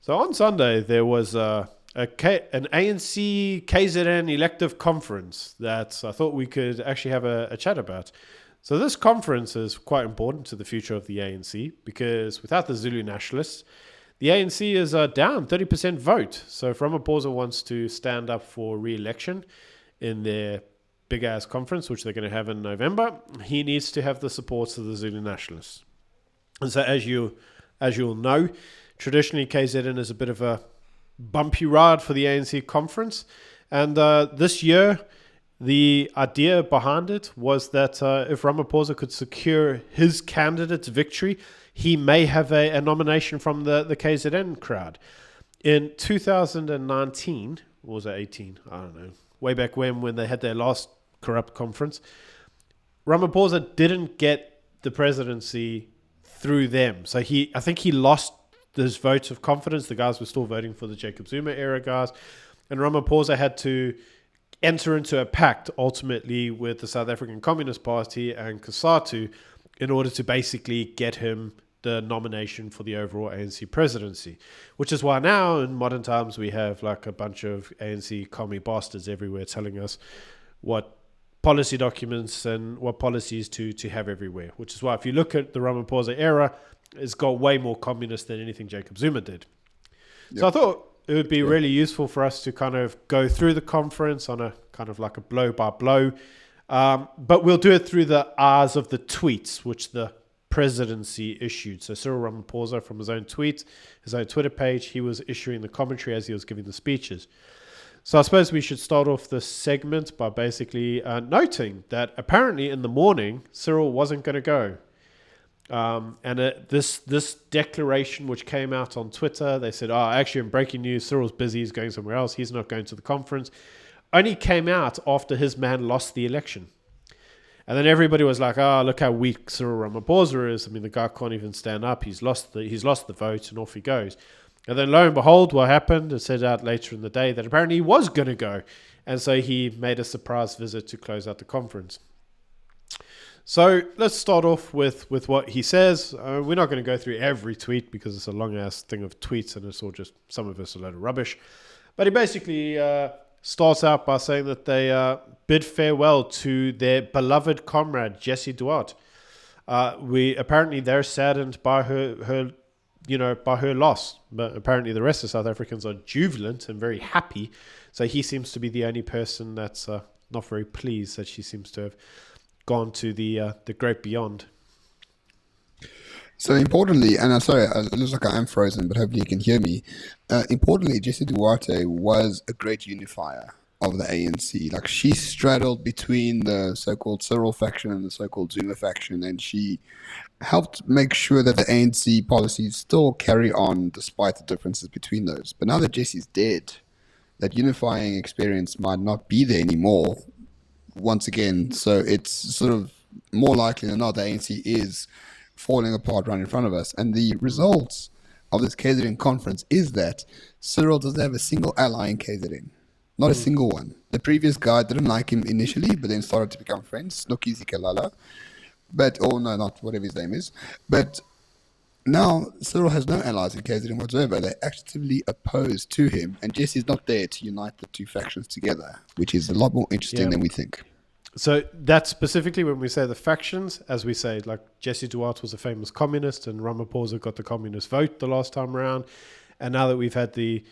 So on Sunday, there was an ANC KZN elective conference that I thought we could actually have a chat about. So this conference is quite important to the future of the ANC because without the Zulu nationalists, the ANC is down 30% vote. So if Ramaphosa wants to stand up for re-election in their big-ass conference, which they're going to have in November, he needs to have the support of the Zulu nationalists. And so as you'll know, traditionally KZN is a bit of a bumpy ride for the ANC conference. And this year, the idea behind it was that if Ramaphosa could secure his candidate's victory, he may have a nomination from the KZN crowd. In 2019, or was it 18? I don't know. Way back when they had their last corrupt conference, Ramaphosa didn't get the presidency through them. So I think he lost those votes of confidence. The guys were still voting for the Jacob Zuma era guys. And Ramaphosa had to enter into a pact ultimately with the South African Communist Party and COSATU in order to basically get him the nomination for the overall ANC presidency, which is why now in modern times we have like a bunch of ANC commie bastards everywhere telling us what policy documents and what policies to have everywhere, which is why if you look at the Ramaphosa era, it's got way more communist than anything Jacob Zuma did. Yep. So I thought it would be really useful for us to kind of go through the conference on a kind of like a blow by blow, but we'll do it through the eyes of the tweets, which the presidency issued. So Cyril Ramaphosa, from his own tweet, his own Twitter page, he was issuing the commentary as he was giving the speeches. So I suppose we should start off this segment by basically noting that apparently in the morning, Cyril wasn't going to go. This declaration which came out on Twitter, they said, actually in breaking news, Cyril's busy, he's going somewhere else, he's not going to the conference, only came out after his man lost the election. And then everybody was like, look how weak Cyril Ramaphosa is. I mean, the guy can't even stand up. He's lost the vote and off he goes. And then lo and behold, what happened? It said out later in the day that apparently he was going to go. And so he made a surprise visit to close out the conference. So let's start off with what he says. We're not going to go through every tweet because it's a long-ass thing of tweets and it's all just, some of us a load of rubbish. But he basically starts out by saying that they bid farewell to their beloved comrade, Jessie Duarte. Apparently they're saddened by her by her loss. But apparently the rest of South Africans are jubilant and very happy. So he seems to be the only person that's not very pleased that she seems to have gone to the great beyond. So importantly, and I'm sorry, it looks like I am frozen, but hopefully you can hear me. Importantly, Jessie Duarte was a great unifier of the ANC. Like, she straddled between the so-called Cyril faction and the so-called Zuma faction, and she helped make sure that the ANC policies still carry on despite the differences between those. But now that Jessie's dead, that unifying experience might not be there anymore once again. So it's sort of more likely than not the ANC is falling apart right in front of us. And the results of this KZN conference is that Cyril doesn't have a single ally in KZN. Not a single one. The previous guy didn't like him initially, but then started to become friends, Snooki Zikalala. Not whatever his name is. But now Cyril has no allies in KZN whatsoever. They're actively opposed to him, and Jessie's not there to unite the two factions together, which is a lot more interesting than we think. So that's specifically when we say the factions, as we say, like Jessie Duarte was a famous communist and Ramaphosa got the communist vote the last time around. And now that we've had the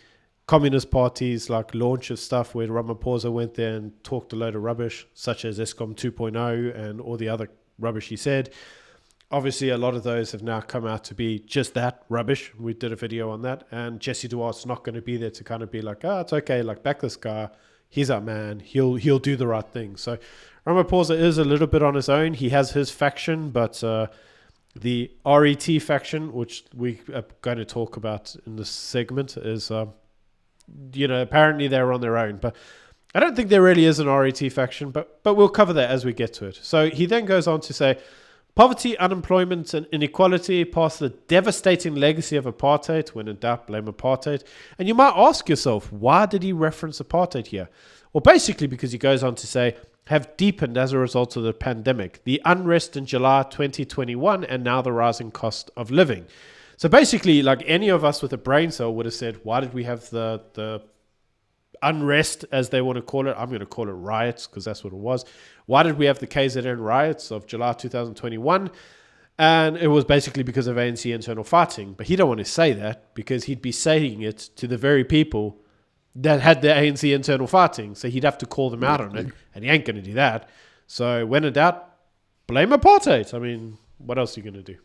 communist parties like launch of stuff where Ramaphosa went there and talked a load of rubbish, such as ESCOM 2.0 and all the other rubbish he said. Obviously, a lot of those have now come out to be just that, rubbish. We did a video on that. And Jessie Duarte's not going to be there to kind of be like, it's okay, like back this guy. He's our man. He'll do the right thing. So Ramaphosa is a little bit on his own. He has his faction, but the RET faction, which we are going to talk about in this segment, is, apparently they're on their own. But I don't think there really is an RET faction, but we'll cover that as we get to it. So he then goes on to say, poverty, unemployment, and inequality pass the devastating legacy of apartheid. When in doubt, blame apartheid. And you might ask yourself, why did he reference apartheid here? Well, basically because he goes on to say, have deepened as a result of the pandemic, the unrest in July 2021, and now the rising cost of living. So basically, like any of us with a brain cell would have said, why did we have the unrest, as they want to call it? I'm going to call it riots because that's what it was. Why did we have the KZN riots of July 2021? And it was basically because of ANC internal fighting. But he don't want to say that because he'd be saying it to the very people that had the ANC internal fighting. So he'd have to call them out on it. And he ain't going to do that. So when in doubt, blame apartheid. I mean, what else are you going to do?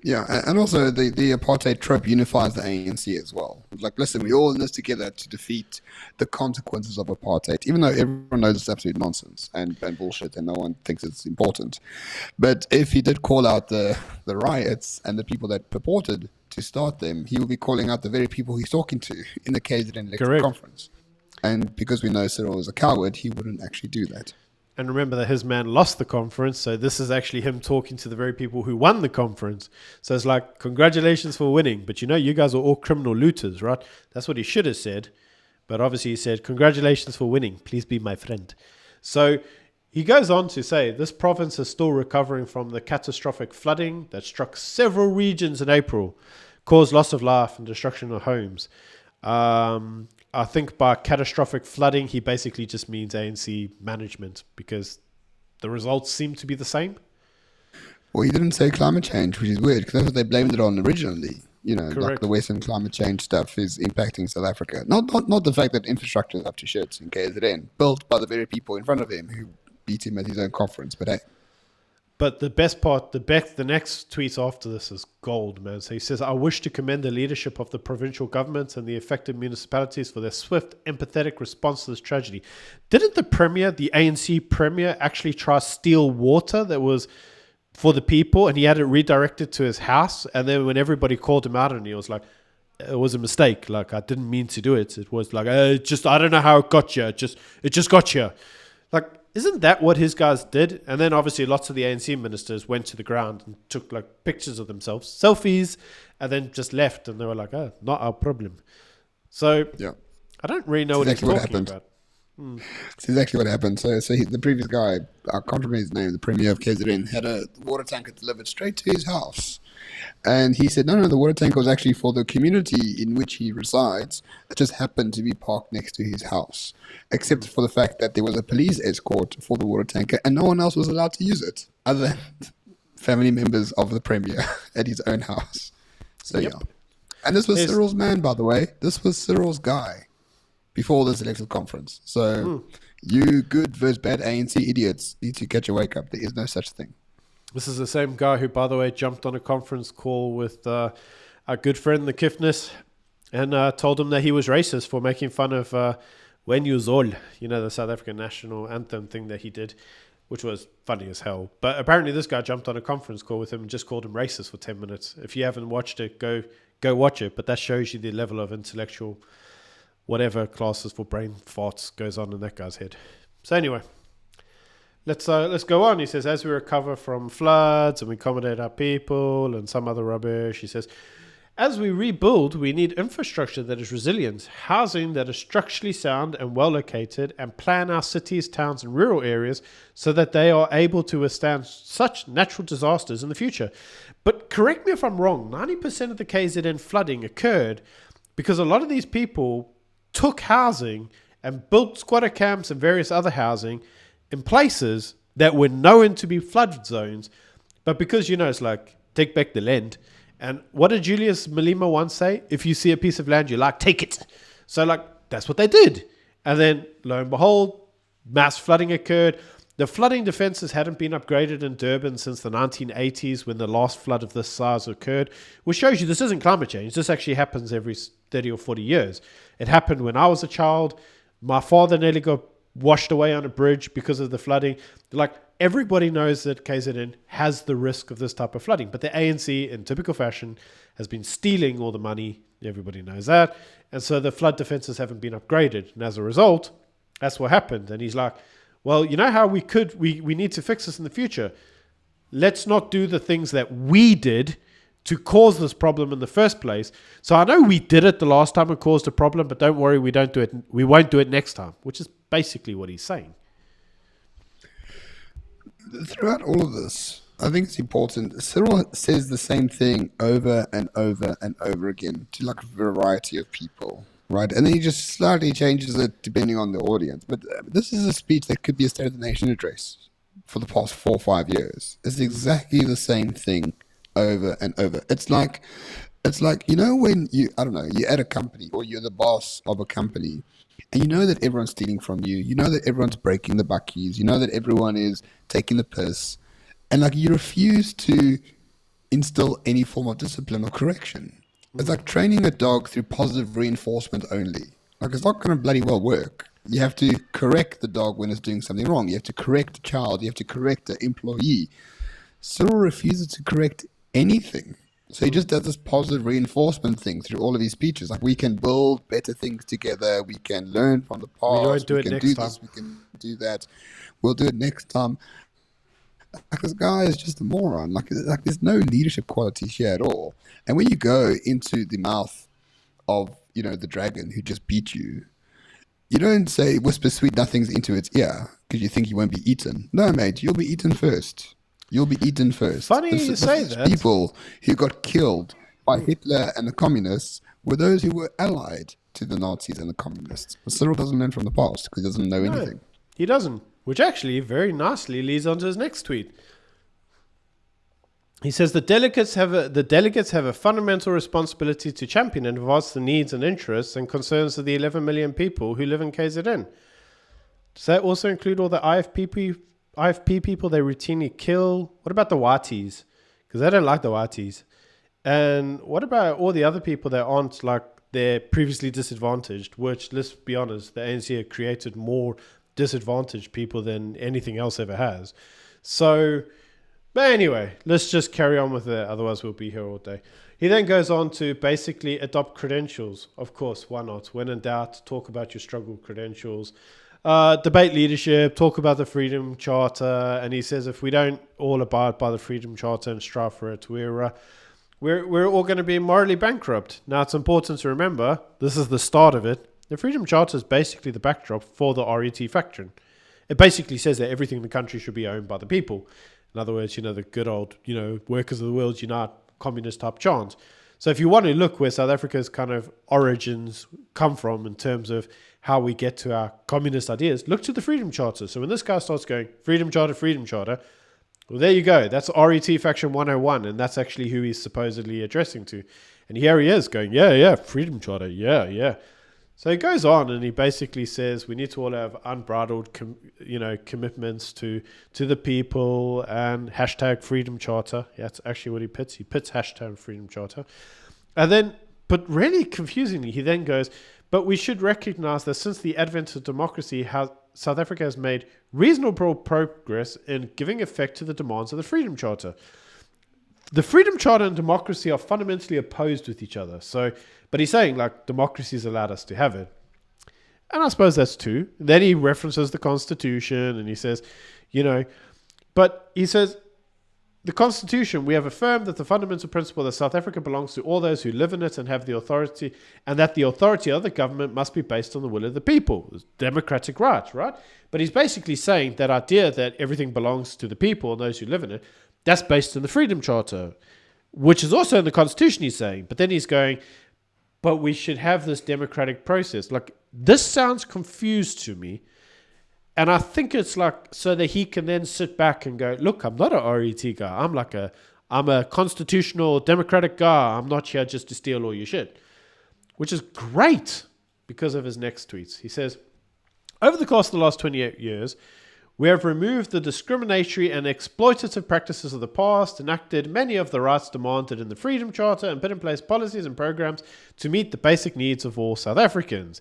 Yeah, and also the apartheid trope unifies the ANC as well. Like, listen, we're all in this together to defeat the consequences of apartheid, even though everyone knows it's absolute nonsense and bullshit and no one thinks it's important. But if he did call out the riots and the people that purported to start them, he would be calling out the very people he's talking to in the KZN elective conference. And because we know Cyril is a coward, he wouldn't actually do that. And remember that his man lost the conference, so this is actually him talking to the very people who won the conference. So it's like, congratulations for winning, but you guys are all criminal looters, right? That's what he should have said. But obviously he said, congratulations for winning, please be my friend. So he goes on to say, this province is still recovering from the catastrophic flooding that struck several regions in April, caused loss of life and destruction of homes. I think by catastrophic flooding, he basically just means ANC management because the results seem to be the same. Well, he didn't say climate change, which is weird because that's what they blamed it on originally. Like the Western climate change stuff is impacting South Africa. Not the fact that infrastructure is up to shit in KZN, built by the very people in front of him who beat him at his own conference. But hey. But the best part, the next tweet after this is gold, man. So he says, I wish to commend the leadership of the provincial governments and the affected municipalities for their swift, empathetic response to this tragedy. Didn't the premier, the ANC premier, actually try to steal water that was for the people and he had it redirected to his house? And then when everybody called him out and he was like, it was a mistake. Like, I didn't mean to do it. It was like, I don't know how it got here. It just got here. Like, isn't that what his guys did? And then obviously lots of the ANC ministers went to the ground and took like pictures of themselves, selfies, and then just left. And they were like, oh, not our problem. So yeah, I don't really know exactly what he's talking about. That's exactly what happened. So the previous guy, I can't remember his name, the premier of KZN, had a water tanker delivered straight to his house. And he said, no, the water tanker was actually for the community in which he resides. It just happened to be parked next to his house, except for the fact that there was a police escort for the water tanker and no one else was allowed to use it other than family members of the premier at his own house. So, yeah. And this was Cyril's man, by the way. This was Cyril's guy before this elective conference. So you good versus bad ANC idiots need to catch a wake up. There is no such thing. This is the same guy who, by the way, jumped on a conference call with our good friend, the Kifness, and told him that he was racist for making fun of When You Zol, the South African national anthem thing that he did, which was funny as hell. But apparently this guy jumped on a conference call with him and just called him racist for 10 minutes. If you haven't watched it, go watch it. But that shows you the level of intellectual, whatever classes for brain farts goes on in that guy's head. So anyway. Let's go on. He says, as we recover from floods and we accommodate our people and some other rubbish, he says, as we rebuild, we need infrastructure that is resilient, housing that is structurally sound and well located, and plan our cities, towns, and rural areas so that they are able to withstand such natural disasters in the future. But correct me if I'm wrong, 90% of the KZN flooding occurred because a lot of these people took housing and built squatter camps and various other housing in places that were known to be flood zones, but because, it's like, take back the land. And what did Julius Malema once say? If you see a piece of land you like, take it. So, that's what they did. And then, lo and behold, mass flooding occurred. The flooding defenses hadn't been upgraded in Durban since the 1980s when the last flood of this size occurred, which shows you this isn't climate change. This actually happens every 30 or 40 years. It happened when I was a child. My father nearly got washed away on a bridge because of the flooding. Everybody knows that KZN has the risk of this type of flooding, but the ANC, in typical fashion, has been stealing all the money. Everybody knows that. And so the flood defenses haven't been upgraded. And as a result, that's what happened. And he's like, well, you know how we need to fix this in the future. Let's not do the things that we did to cause this problem in the first place. So I know we did it the last time and caused a problem, but don't worry, we won't do it next time, which is basically what he's saying. Throughout all of this, I think it's important. Cyril says the same thing over and over and over again to like a variety of people, right? And then he just slightly changes it depending on the audience. But this is a speech that could be a State of the Nation address for the past 4 or 5 years. It's exactly the same thing over and over. It's like when I don't know, you're at a company or you're the boss of a company, and you know that everyone's stealing from you. You know that everyone's breaking the buckies. You know that everyone is taking the piss, and like you refuse to instill any form of discipline or correction. It's like training a dog through positive reinforcement only. Like it's not going to bloody well work. You have to correct the dog when it's doing something wrong. You have to correct the child. You have to correct the employee. Cyril refuses to correct anything. So he just does this positive reinforcement thing through all of his speeches. Like we can build better things together. We can learn from the We won't past. do We it can next do time. this. We can do that. We'll do it next time. Like this guy is just a moron. Like there's no leadership qualities here at all. And when you go into the mouth of the dragon who just beat you, you don't say whisper sweet nothings into its ear because you think you won't be eaten. No, mate, you'll be eaten first. You'll be eaten first. Funny The, you the say first that. people who got killed by Hitler and the communists were those who were allied to the Nazis and the communists. But Cyril doesn't learn from the past because he doesn't know No, anything. he doesn't. Which actually very nicely leads on to his next tweet. He says the delegates have a fundamental responsibility to champion and advance the needs and interests and concerns of the 11 million people who live in KZN. Does that also include all the IFP people they routinely kill? What about the Watis? Because they don't like the Watis. And what about all the other people that aren't like they're previously disadvantaged, which, let's be honest, the ANC have created more disadvantaged people than anything else ever has. So, but anyway, let's just carry on with it, otherwise we'll be here all day. He then goes on to basically adopt credentials. Of course, why not? When in doubt, talk about your struggle credentials. Debate leadership, talk about the Freedom Charter, and he says if we don't all abide by the Freedom Charter and strive for it, we're all going to be morally bankrupt. Now, it's important to remember, this is the start of it. The Freedom Charter is basically the backdrop for the RET faction. It basically says that everything in the country should be owned by the people. In other words, the good old, workers of the world unite, communist type chant. So if you want to look where South Africa's kind of origins come from in terms of how we get to our communist ideas, look to the Freedom Charter. So when this guy starts going, Freedom Charter, well, there you go. That's RET Faction 101, and that's actually who he's supposedly addressing to. And here he is going, yeah, Freedom Charter, yeah. So he goes on and he basically says we need to all have unbridled, commitments to the people and hashtag Freedom Charter. Yeah, that's actually what he puts. He puts hashtag Freedom Charter. And then, but really confusingly, he then goes, but we should recognize that since the advent of democracy, South Africa has made reasonable progress in giving effect to the demands of the Freedom Charter. The Freedom Charter and democracy are fundamentally opposed with each other. So, but he's saying like democracy has allowed us to have it. And I suppose that's true. Then he references the Constitution and he says, but he says, the Constitution, we have affirmed that the fundamental principle that South Africa belongs to all those who live in it and have the authority, and that the authority of the government must be based on the will of the people. It's democratic rights, right? But he's basically saying that idea that everything belongs to the people and those who live in it, that's based in the Freedom Charter, which is also in the Constitution, he's saying. But then he's going, but we should have this democratic process. Like, this sounds confused to me. And I think it's like so that he can then sit back and go, look, I'm not a RET guy. I'm a constitutional democratic guy. I'm not here just to steal all your shit, which is great because of his next tweets. He says, over the course of the last 28 years, we have removed the discriminatory and exploitative practices of the past, enacted many of the rights demanded in the Freedom Charter, and put in place policies and programs to meet the basic needs of all South Africans.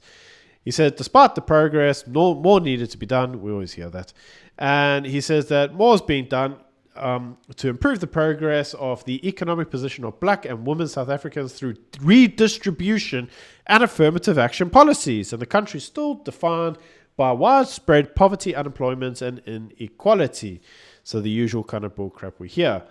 He said, despite the progress, more needed to be done. We always hear that. And he says that more is being done to improve the progress of the economic position of black and women South Africans through redistribution and affirmative action policies. And the country is still defined by widespread poverty, unemployment, and inequality. So the usual kind of bullcrap we hear.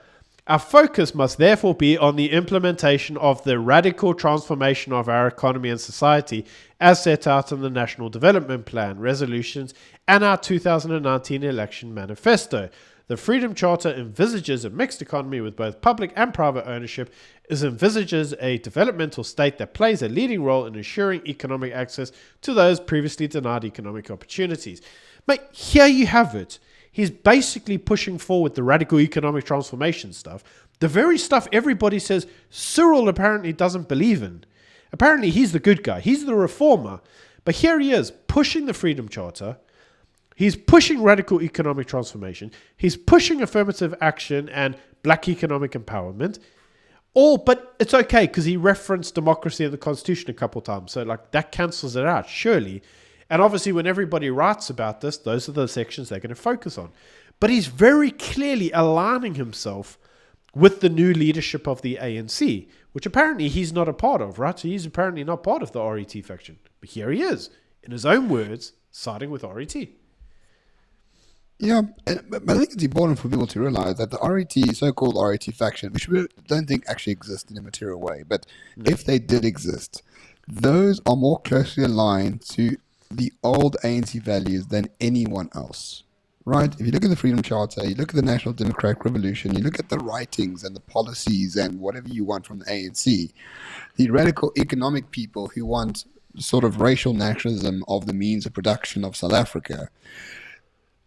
Our focus must therefore be on the implementation of the radical transformation of our economy and society as set out in the National Development Plan, resolutions, and our 2019 election manifesto. The Freedom Charter envisages a mixed economy with both public and private ownership. It envisages a developmental state that plays a leading role in ensuring economic access to those previously denied economic opportunities. Mate, here you have it. He's basically pushing forward the radical economic transformation stuff. The very stuff everybody says Cyril apparently doesn't believe in. Apparently he's the good guy. He's the reformer. But here he is, pushing the Freedom Charter. He's pushing radical economic transformation. He's pushing affirmative action and black economic empowerment. But it's okay because he referenced democracy in the Constitution a couple times. So like that cancels it out, surely. And obviously when everybody writes about this, those are the sections they're going to focus on. But he's very clearly aligning himself with the new leadership of the ANC, which apparently he's not a part of, right? So he's apparently not part of the RET faction. But here he is, in his own words, siding with RET. Yeah, but I think it's important for people to realize that the RET, so-called RET faction, which we don't think actually exists in a material way, but if they did exist, those are more closely aligned to the old ANC values than anyone else, right? If you look at the Freedom Charter, you look at the National Democratic Revolution, you look at the writings and the policies and whatever you want from the ANC, the radical economic people who want sort of racial nationalism of the means of production of South Africa,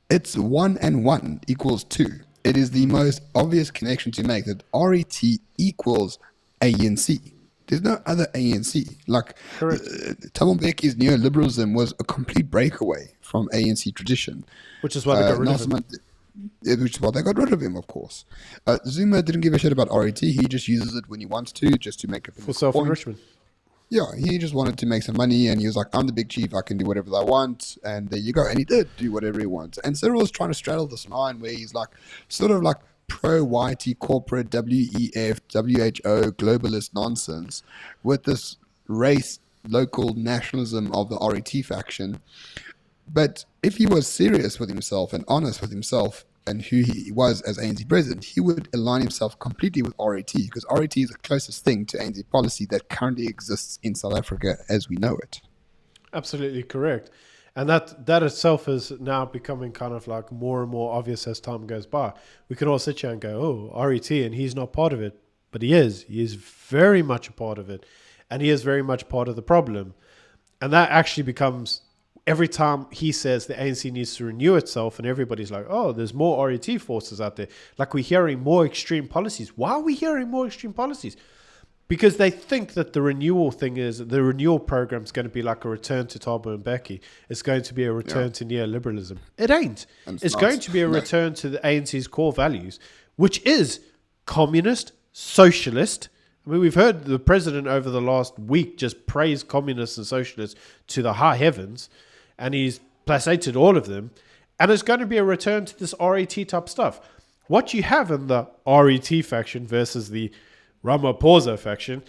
it's 1 and 1 equals 2. It is the most obvious connection to make that RET equals ANC. There's no other ANC. Like, Thabo Mbeki's neoliberalism was a complete breakaway from ANC tradition. Which is why they got rid of him. Which is why they got rid of him, of course. Zuma didn't give a shit about RET. He just uses it when he wants to, just to make a for self-enrichment. Yeah, he just wanted to make some money, and he was like, I'm the big chief, I can do whatever I want, and there you go. And he did do whatever he wants. And Cyril was trying to straddle this line where he's like, sort of like pro-whitey corporate WEF, WHO, globalist nonsense with this race, local nationalism of the RET faction. But if he was serious with himself and honest with himself and who he was as ANC president, he would align himself completely with RET, because RET is the closest thing to ANC policy that currently exists in South Africa as we know it. Absolutely correct. And that itself is now becoming kind of like more and more obvious as time goes by. We can all sit here and go, oh, RET, and he's not part of it. But he is. He is very much a part of it. And he is very much part of the problem. And that actually becomes, every time he says the ANC needs to renew itself, and everybody's like, oh, there's more RET forces out there. Like, we're hearing more extreme policies. Why are we hearing more extreme policies? Because they think that the renewal program is going to be like a return to Thabo Mbeki. It's going to be a return to neoliberalism. It ain't. It's going to be a return to the ANC's core values, which is communist, socialist. I mean, we've heard the president over the last week just praise communists and socialists to the high heavens, and he's placated all of them. And it's going to be a return to this RET type stuff. What you have in the RET faction versus the Ramaphosa faction,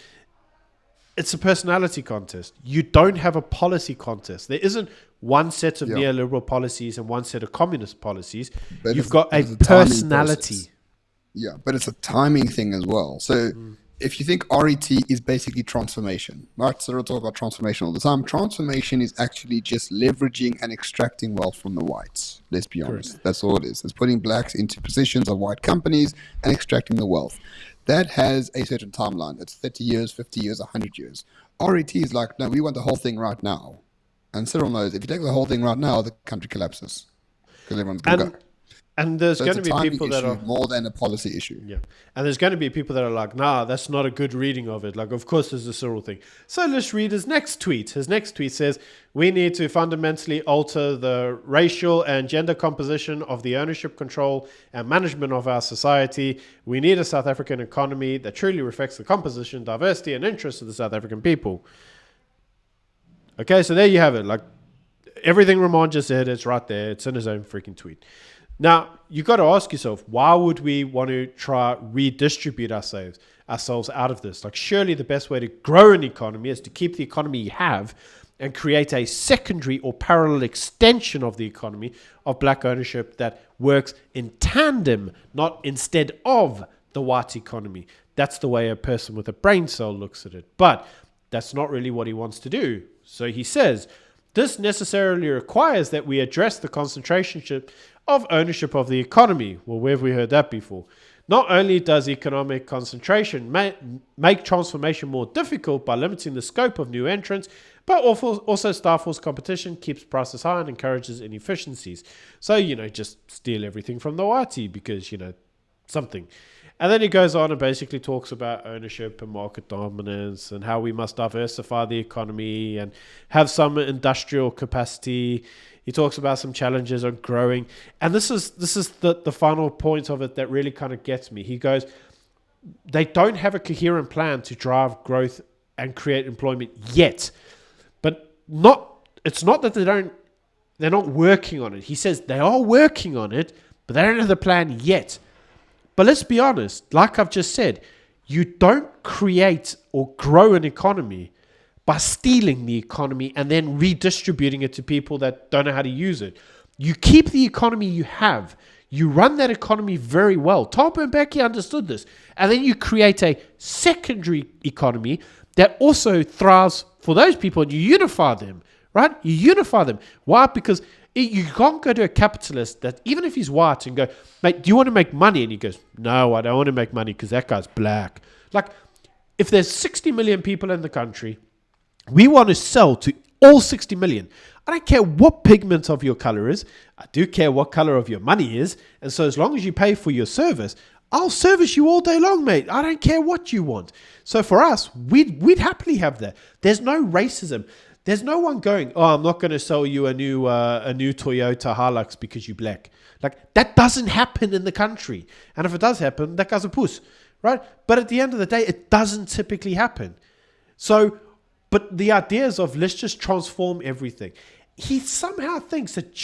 it's a personality contest. You don't have a policy contest. There isn't one set of neoliberal policies and one set of communist policies. But you've got a personality. Yeah, but it's a timing thing as well. So if you think RET is basically transformation, right? So we'll talk about transformation all the time. Transformation is actually just leveraging and extracting wealth from the whites. Let's be honest. Correct. That's all it is. It's putting blacks into positions of white companies and extracting the wealth. That has a certain timeline. It's 30 years, 50 years, 100 years. RET is like, no, we want the whole thing right now. And Cyril knows if you take the whole thing right now, the country collapses because everyone's going to go. And there's going to be people that are more than a policy issue. Yeah. And there's going to be people that are like, nah, that's not a good reading of it. Like, of course, there's a Cyril thing. So let's read his next tweet. His next tweet says, we need to fundamentally alter the racial and gender composition of the ownership, control, and management of our society. We need a South African economy that truly reflects the composition, diversity, and interests of the South African people. Okay, so there you have it. Like, everything Ramon just said, it's right there. It's in his own freaking tweet. Now, you got to ask yourself, why would we want to try redistribute ourselves out of this? Like, surely the best way to grow an economy is to keep the economy you have and create a secondary or parallel extension of the economy of black ownership that works in tandem, not instead of the white economy. That's the way a person with a brain cell looks at it. But that's not really what he wants to do. So he says, this necessarily requires that we address the concentration of ownership of the economy. Well, where have we heard that before? Not only does economic concentration make transformation more difficult by limiting the scope of new entrants, but also staff force competition keeps prices high and encourages inefficiencies. So, just steal everything from the Wati because, something. And then he goes on and basically talks about ownership and market dominance and how we must diversify the economy and have some industrial capacity. He talks about some challenges on growing. And this is the final point of it that really kind of gets me. He goes, they don't have a coherent plan to drive growth and create employment yet. But it's not that they're not working on it. He says they are working on it, but they don't have the plan yet. But let's be honest, like I've just said, you don't create or grow an economy by stealing the economy and then redistributing it to people that don't know how to use it. You keep the economy you have. You run that economy very well. Tom Mbeki understood this. And then you create a secondary economy that also thrives for those people and you unify them, right? You unify them. Why? Because you can't go to a capitalist that, even if he's white, and go, mate, do you want to make money? And he goes, no, I don't want to make money because that guy's black. Like, if there's 60 million people in the country, we want to sell to all 60 million. I don't care what pigment of your color is. I do care what color of your money is. And so as long as you pay for your service, I'll service you all day long, mate. I don't care what you want. So for us, we'd happily have that. There's no racism. There's no one going, oh, I'm not going to sell you a new Toyota Hilux because you're black. Like, that doesn't happen in the country. And if it does happen, that guy's a puss, right? But at the end of the day, it doesn't typically happen. So, but the ideas of let's just transform everything. He somehow thinks that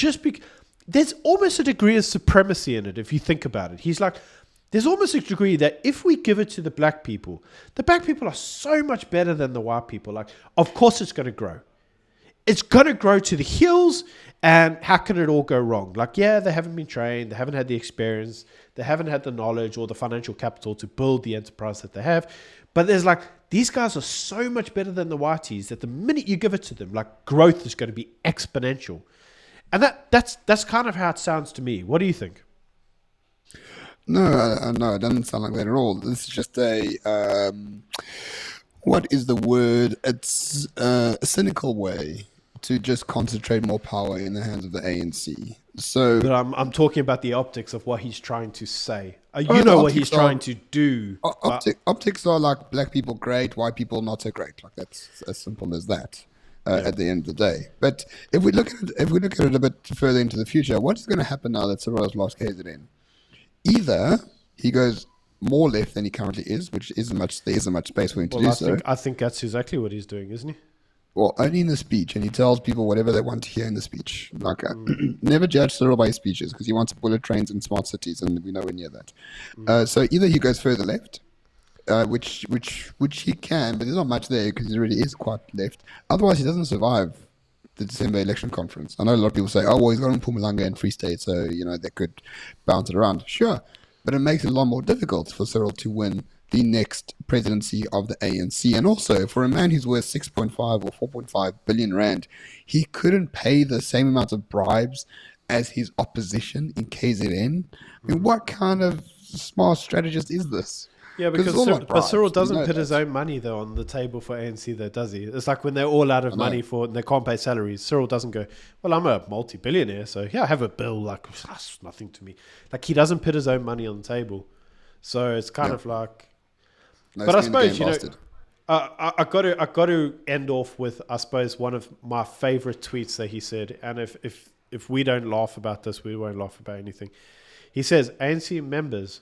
there's almost a degree of supremacy in it if you think about it. He's like, there's almost a degree that if we give it to the black people are so much better than the white people. Like, of course it's going to grow. It's going to grow to the hills, and how can it all go wrong? Like, yeah, they haven't been trained, they haven't had the experience, they haven't had the knowledge or the financial capital to build the enterprise that they have. But there's like, these guys are so much better than the whiteys that the minute you give it to them, like, growth is going to be exponential. And that's kind of how it sounds to me. What do you think? No, it doesn't sound like that at all. This is just what is the word? It's a cynical way to just concentrate more power in the hands of the ANC. So, but I'm talking about the optics of what he's trying to say. What he's trying to do. Optics are like black people great, white people not so great. Like, that's as simple as that. At the end of the day, but if we look at it a bit further into the future, what is going to happen now that Cyril has lost KZN? Either he goes more left than he currently is, which isn't much. There isn't much space for him to do so. I think that's exactly what he's doing, isn't he? Well, only in the speech, and he tells people whatever they want to hear in the speech. Like, never judge Cyril by his speeches because he wants bullet trains and smart cities, and we're nowhere near that. So either he goes further left, which he can, but there's not much there because he really is quite left. Otherwise, he doesn't survive the December election conference. I know a lot of people say, oh, well, he's got Mpumalanga and Free State, so, they could bounce it around. Sure, but it makes it a lot more difficult for Cyril to win the next presidency of the ANC. And also, for a man who's worth 6.5 or 4.5 billion rand, he couldn't pay the same amount of bribes as his opposition in KZN. I mean, what kind of smart strategist is this? Yeah, because Cyril doesn't put his own money, though, on the table for ANC, though, does he? It's like when they're all out of money and they can't pay salaries, Cyril doesn't go, well, I'm a multi-billionaire, so yeah, I have a bill, like, that's nothing to me. Like, he doesn't put his own money on the table. So it's kind of like... No, but I suppose, I got to end off with, I suppose, one of my favorite tweets that he said, and if we don't laugh about this, we won't laugh about anything. He says, ANC members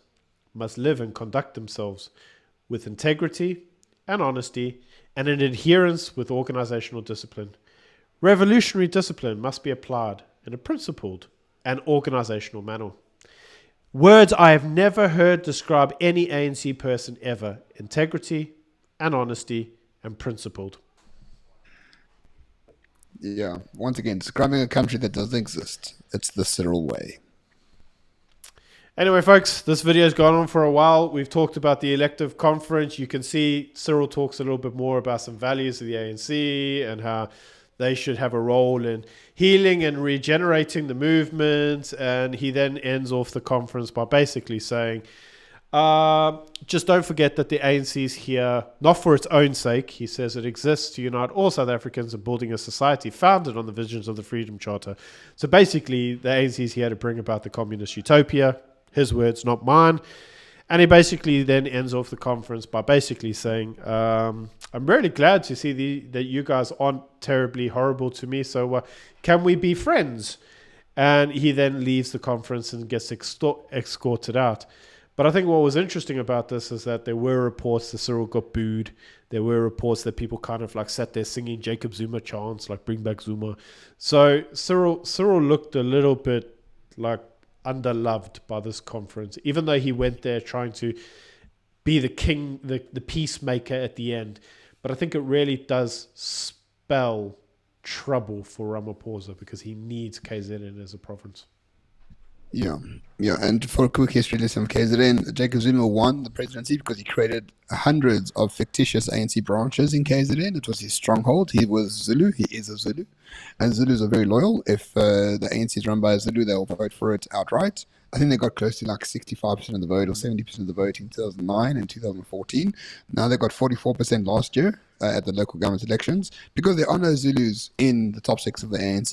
must live and conduct themselves with integrity and honesty and in adherence with organizational discipline. Revolutionary discipline must be applied in a principled and organizational manner. Words I have never heard describe any ANC person ever: integrity and honesty and principled. Yeah, once again, describing a country that doesn't exist. It's the Cyril way. Anyway, folks, this video has gone on for a while. We've talked about the elective conference. You can see Cyril talks a little bit more about some values of the ANC and how they should have a role in healing and regenerating the movement. And he then ends off the conference by basically saying, just don't forget that the ANC is here, not for its own sake. He says it exists to unite all South Africans in building a society founded on the visions of the Freedom Charter. So basically, the ANC is here to bring about the communist utopia. His words, not mine. And he basically then ends off the conference by basically saying, I'm really glad to see that you guys aren't terribly horrible to me. So can we be friends? And he then leaves the conference and gets escorted out. But I think what was interesting about this is that there were reports that Cyril got booed. There were reports that people kind of like sat there singing Jacob Zuma chants, like bring back Zuma. So Cyril looked a little bit like underloved by this conference, even though he went there trying to be the king, the peacemaker at the end. But I think it really does spell trouble for Ramaphosa because he needs KZN as a province. Yeah, and for a quick history lesson of KZN, Jacob Zuma won the presidency because he created hundreds of fictitious ANC branches in KZN. It was his stronghold. He was Zulu. He is a Zulu. And Zulus are very loyal. If the ANC is run by a Zulu, they'll vote for it outright. I think they got close to like 65% of the vote or 70% of the vote in 2009 and 2014. Now they got 44% last year at the local government elections because there are no Zulus in the top six of the ANC,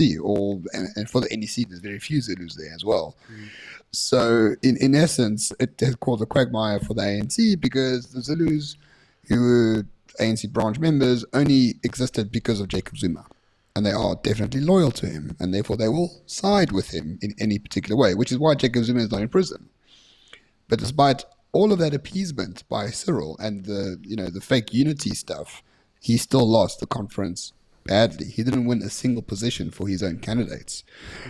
and for the NEC, there's very few Zulus there as well. So in essence, it has caused a quagmire for the ANC because the Zulus who were ANC branch members only existed because of Jacob Zuma. And they are definitely loyal to him, and therefore they will side with him in any particular way, which is why Jacob Zuma is not in prison. But despite all of that appeasement by Cyril and the fake unity stuff, he still lost the conference badly. He didn't win a single position for his own candidates.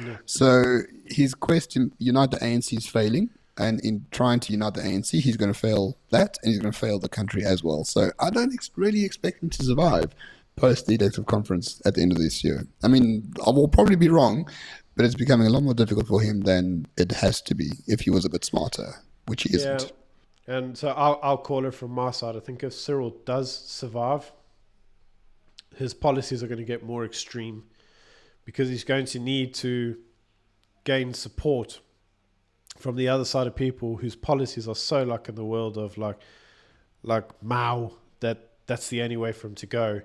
Yeah. So his quest to unite the ANC is failing, and in trying to unite the ANC, he's going to fail that, and he's going to fail the country as well. So I don't really expect him to survive post the elective conference at the end of this year. I mean, I will probably be wrong, but it's becoming a lot more difficult for him than it has to be if he was a bit smarter, which he isn't. And so I'll call it from my side. I think if Cyril does survive, his policies are going to get more extreme because he's going to need to gain support from the other side of people whose policies are so like in the world of like Mao that's the only way for him to go.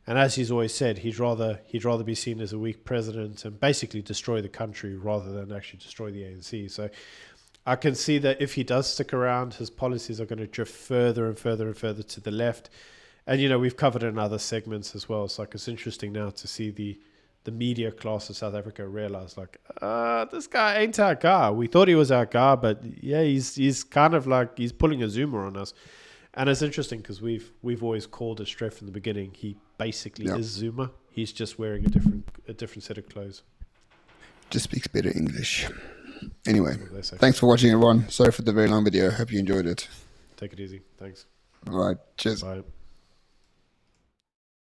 And as he's always said, he'd rather be seen as a weak president and basically destroy the country rather than actually destroy the ANC. So I can see that if he does stick around, his policies are going to drift further and further and further to the left. And, we've covered in other segments as well. So it's interesting now to see the media class of South Africa realize, this guy ain't our guy. We thought he was our guy, but yeah, he's kind of like he's pulling a Zoomer on us. And it's interesting because we've always called it straight from the beginning. He basically is Zuma. He's just wearing a different set of clothes. Just speaks better English. Anyway, thanks for watching, everyone. Sorry for the very long video. Hope you enjoyed it. Take it easy. Thanks. All right. Cheers. Bye.